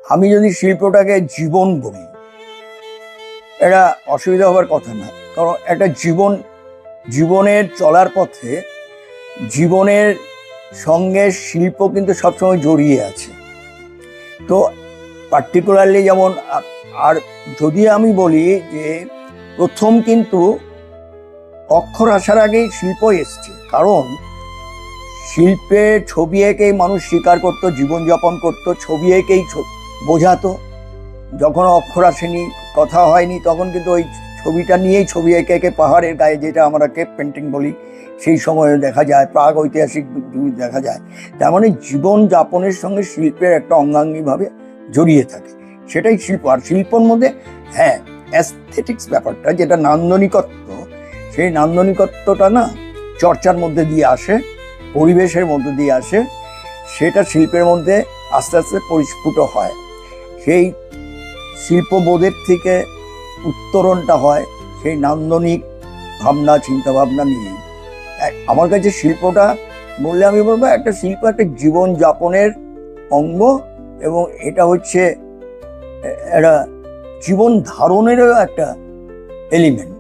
আমি যদি শিল্পটাকে জীবন বলি, এটা অসুবিধা হবার কথা না। কারণ একটা জীবনের চলার পথে জীবনের সঙ্গে শিল্প কিন্তু সবসময় জড়িয়ে আছে। তো পার্টিকুলারলি যেমন আর যদি আমি বলি যে প্রথম কিন্তু অক্ষর আসার আগেই শিল্প এসছে। কারণ শিল্পে ছবি এঁকেই মানুষ শিকার করতো, জীবনযাপন করতো, ছবি এঁকেই বোঝাতো। যখন অক্ষর আসেনি, কথা হয়নি, তখন কিন্তু ওই ছবিটা নিয়েই ছবি এঁকে এঁকে পাহাড়ের গায়ে, যেটা আমরা কেপ পেন্টিং বলি, সেই সময়ে দেখা যায়, প্রাগ ঐতিহাসিক দেখা যায়। তার মানে জীবনযাপনের সঙ্গে শিল্পের একটা অঙ্গাঙ্গিভাবে জড়িয়ে থাকে, সেটাই শিল্প। আর শিল্পর মধ্যে হ্যাঁ অ্যাস্থেটিক্স ব্যাপারটা, যেটা নান্দনিকত্ব, সেই নান্দনিকত্বটা না চর্চার মধ্যে দিয়ে আসে, পরিবেশের মধ্যে দিয়ে আসে, সেটা শিল্পের মধ্যে আস্তে আস্তে পরিস্ফুট হয়। সেই শিল্পবোধের থেকে উত্তরণটা হয় সেই নান্দনিক ভাবনা, চিন্তা ভাবনা নিয়ে। আমার কাছে শিল্পটা বললে আমি বলবো একটা শিল্প একটা জীবনযাপনের অঙ্গ, এবং এটা হচ্ছে একটা জীবন ধারণেরও একটা এলিমেন্ট।